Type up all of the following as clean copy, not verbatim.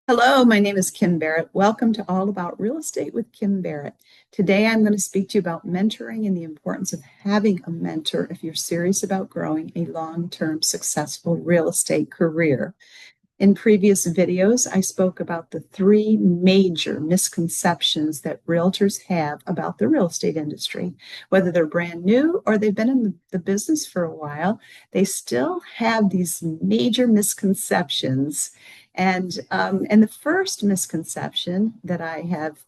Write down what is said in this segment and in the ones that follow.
Hello, my name is Kim Barrett. Welcome to All About Real Estate with Kim Barrett. Today I'm going to speak to you about mentoring and the importance of having a mentor if you're serious about growing a long-term successful real estate career. In previous videos, I spoke about the three major misconceptions that realtors have about the real estate industry. Whether they're brand new or they've been in the business for a while, they still have these major misconceptions. And the first misconception that I have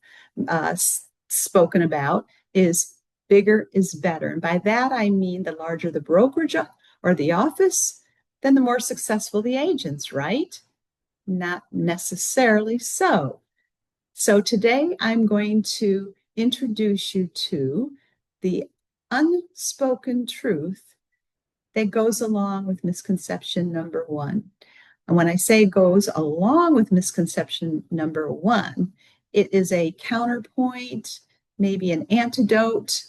spoken about is bigger is better. And by that, I mean the larger the brokerage or the office, then the more successful the agents, right? Not necessarily so. So today I'm going to introduce you to the unspoken truth that goes along with misconception number one. And when I say goes along with misconception number one, it is a counterpoint, maybe an antidote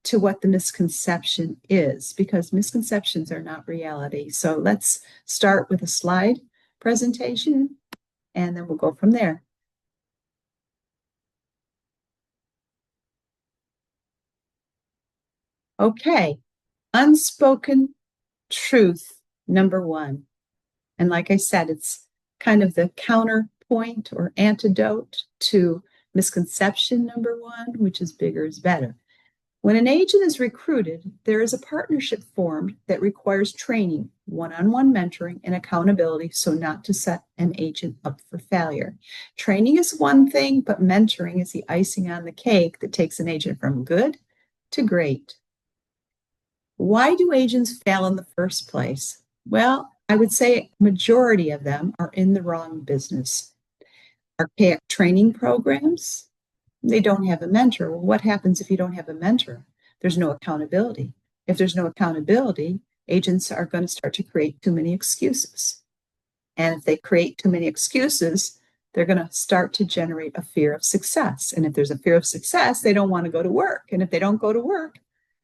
to what the misconception is, because misconceptions are not reality. So let's start with a slide presentation, and then we'll go from there. Okay, unspoken truth number one. And like I said, it's kind of the counterpoint or antidote to misconception number one, which is bigger is better. When an agent is recruited, there is a partnership formed that requires training, one-on-one mentoring, and accountability so not to set an agent up for failure. Training is one thing, but mentoring is the icing on the cake that takes an agent from good to great. Why do agents fail in the first place? Well, I would say a majority of them are in the wrong business. Archaic training programs, they don't have a mentor. Well, what happens if you don't have a mentor? There's no accountability. If there's no accountability, agents are going to start to create too many excuses. And if they create too many excuses, they're going to start to generate a fear of success. And if there's a fear of success, they don't want to go to work. And if they don't go to work,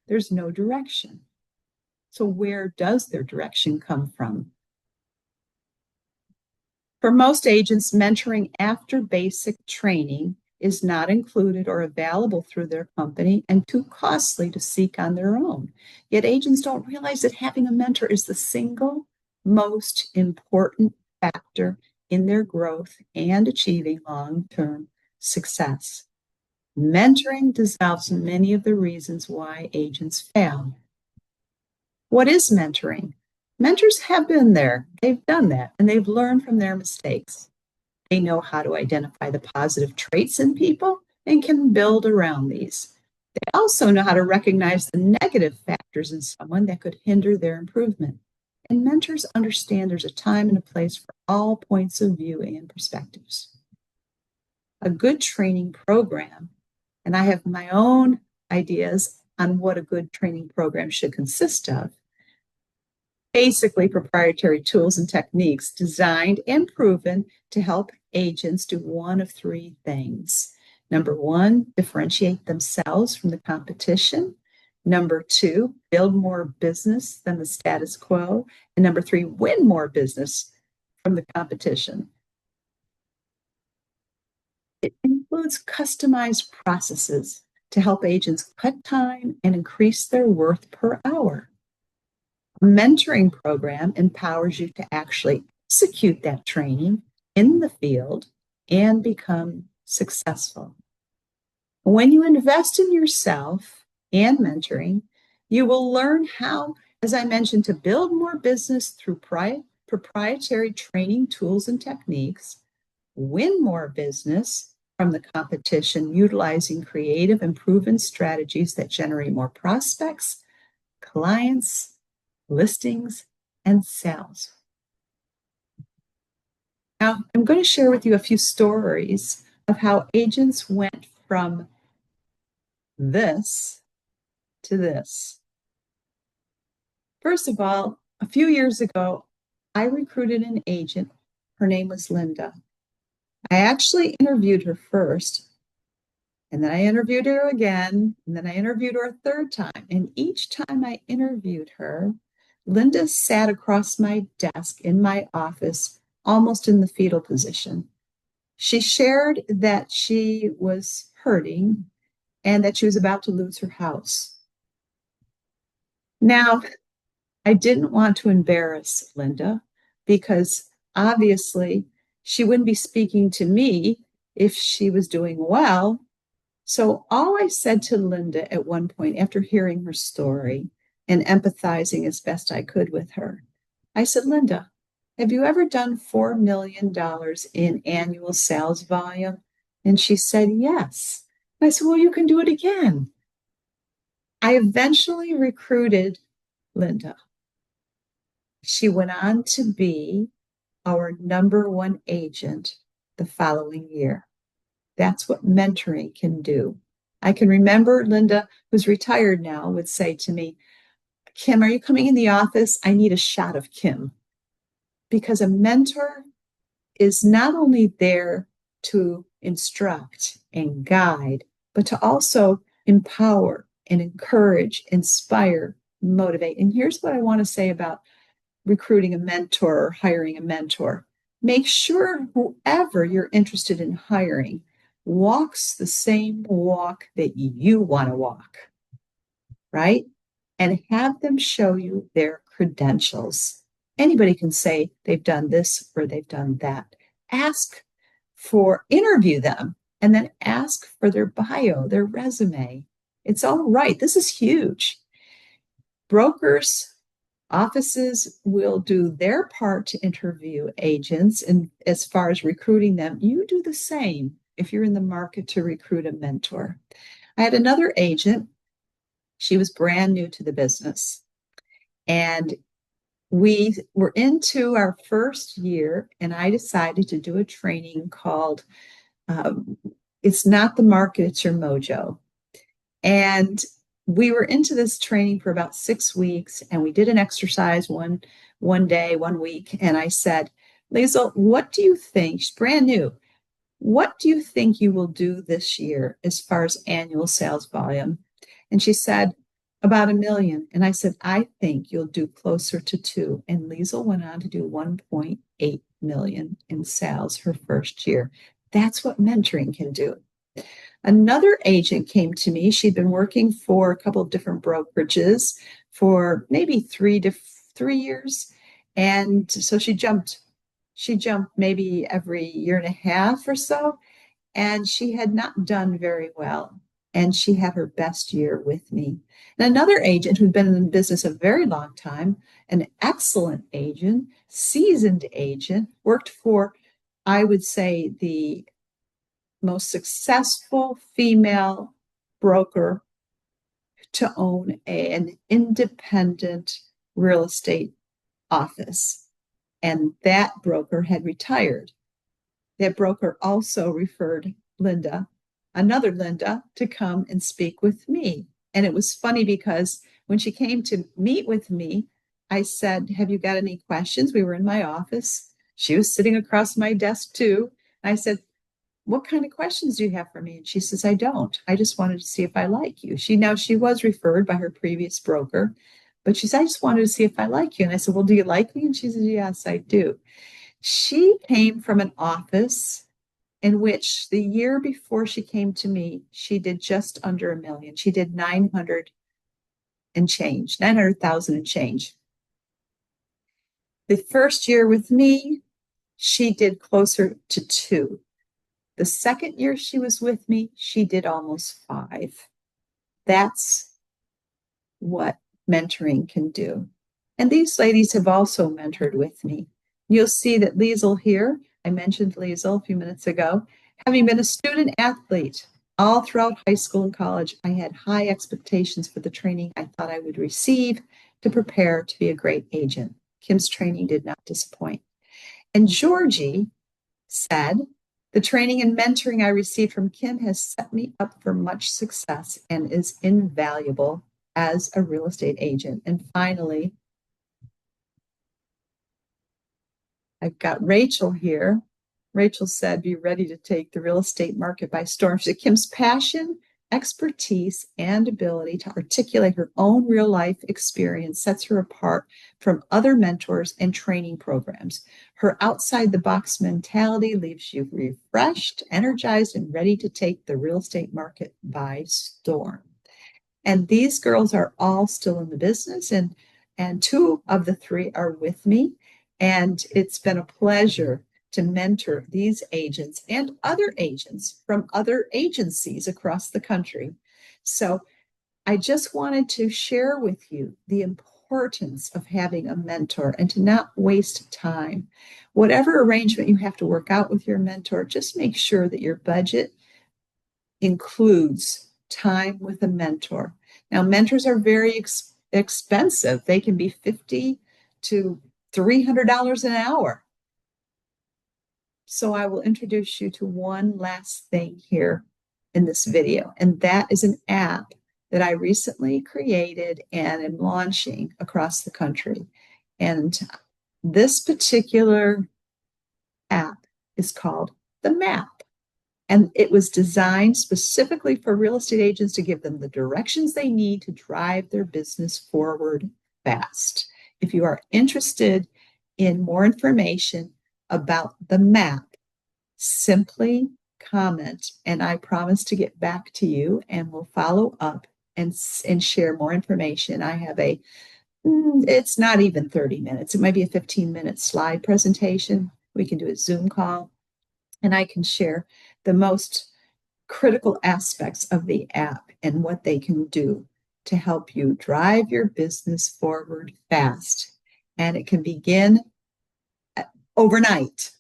there's no direction. So where does their direction come from? For most agents, mentoring after basic training is not included or available through their company and too costly to seek on their own. Yet agents don't realize that having a mentor is the single most important factor in their growth and achieving long-term success. Mentoring dissolves many of the reasons why agents fail. What is mentoring? Mentors have been there, they've done that, and they've learned from their mistakes. They know how to identify the positive traits in people and can build around these. They also know how to recognize the negative factors in someone that could hinder their improvement. And mentors understand there's a time and a place for all points of view and perspectives. A good training program, and I have my own ideas on what a good training program should consist of. Basically, proprietary tools and techniques designed and proven to help agents do one of three things. Number one, differentiate themselves from the competition. Number two, build more business than the status quo. And number three, win more business from the competition. It includes customized processes to help agents cut time and increase their worth per hour. A mentoring program empowers you to actually execute that training in the field and become successful. When you invest in yourself and mentoring, you will learn how, as I mentioned, to build more business through proprietary training tools and techniques, win more business from the competition utilizing creative and proven strategies that generate more prospects, clients, listings, and sales. Now, I'm going to share with you a few stories of how agents went from this to this. First of all, a few years ago, I recruited an agent. Her name was Linda. I actually interviewed her first, and then I interviewed her again, and then I interviewed her a third time. And each time I interviewed her, Linda sat across my desk in my office, almost in the fetal position. She shared that she was hurting and that she was about to lose her house. Now, I didn't want to embarrass Linda because obviously she wouldn't be speaking to me if she was doing well. So all I said to Linda at one point after hearing her story and empathizing as best I could with her, I said, Linda, have you ever done $4 million in annual sales volume? And she said, yes. I said, well, you can do it again. I eventually recruited Linda. She went on to be our #1 agent the following year. That's what mentoring can do. I can remember Linda, who's retired now, would say to me, Kim, are you coming in the office? I need a shot of Kim. Because a mentor is not only there to instruct and guide, but to also empower and encourage, inspire, motivate. And here's what I want to say about recruiting a mentor or hiring a mentor. Make sure whoever you're interested in hiring walks the same walk that you want to walk, right? And have them show you their credentials. Anybody can say they've done this or they've done that. Interview them, and then ask for their bio, their resume. It's all right. This is huge. Brokers, offices will do their part to interview agents, and as far as recruiting them, you do the same if you're in the market to recruit a mentor. I had another agent. She was brand new to the business, and we were into our first year, and I decided to do a training called It's Not the Market, It's Your Mojo. And we were into this training for about 6 weeks, and we did an exercise one day, 1 week. And I said, Liesl, what do you think? She's brand new. What do you think you will do this year as far as annual sales volume? And she said, about 1 million. And I said, I think you'll do closer to 2. And Liesl went on to do 1.8 million in sales her first year. That's what mentoring can do. Another agent came to me. She'd been working for a couple of different brokerages for maybe 3 years. And so she jumped maybe every year and a half or so. And she had not done very well. And she had her best year with me. And another agent who'd been in business a very long time, an excellent agent, seasoned agent, worked for, I would say, the most successful female broker to own an independent real estate office. And that broker had retired. That broker also referred Linda, another Linda, to come and speak with me. And it was funny because when she came to meet with me, I said, have you got any questions? We were in my office. She was sitting across my desk too. I said, what kind of questions do you have for me? And she says, I don't. I just wanted to see if I like you. She was referred by her previous broker, but she said, I just wanted to see if I like you. And I said, well, do you like me? And she said, yes, I do. She came from an office in which the year before she came to me, she did just under 1 million. She did 900,000 and change. The first year with me, she did closer to 2. The second year she was with me, she did almost 5. That's what mentoring can do. And these ladies have also mentored with me. You'll see that Liesl here, I mentioned Liesl a few minutes ago, having been a student athlete all throughout high school and college, I had high expectations for the training I thought I would receive to prepare to be a great agent. Kim's training did not disappoint. And Georgie said, the training and mentoring I received from Kim has set me up for much success and is invaluable as a real estate agent. And finally, I've got Rachel here. Rachel said, be ready to take the real estate market by storm. She said, Kim's passion expertise and ability to articulate her own real life experience sets her apart from other mentors and training programs. Her outside the box mentality leaves you refreshed, energized, and ready to take the real estate market by storm. And these girls are all still in the business, and two of the three are with me. And it's been a pleasure to mentor these agents and other agents from other agencies across the country. So I just wanted to share with you the importance of having a mentor and to not waste time. Whatever arrangement you have to work out with your mentor, just make sure that your budget includes time with a mentor. Now, mentors are very expensive. They can be $50 to $300 an hour. So I will introduce you to one last thing here in this video, and that is an app that I recently created and am launching across the country. And this particular app is called The Map. And it was designed specifically for real estate agents to give them the directions they need to drive their business forward fast. If you are interested in more information about the map, simply comment and I promise to get back to you and we'll follow up and share more information. I have it's not even 30 minutes. It might be a 15-minute slide presentation. We can do a Zoom call and I can share the most critical aspects of the app and what they can do to help you drive your business forward fast. And it can begin overnight.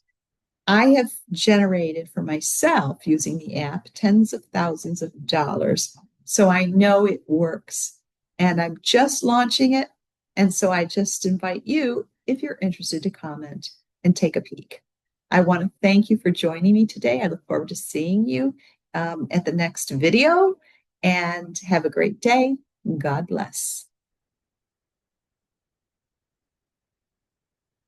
I have generated for myself using the app tens of thousands of dollars. So I know it works. And I'm just launching it. And so I just invite you, if you're interested, to comment and take a peek. I want to thank you for joining me today. I look forward to seeing you at the next video and have a great day. God bless.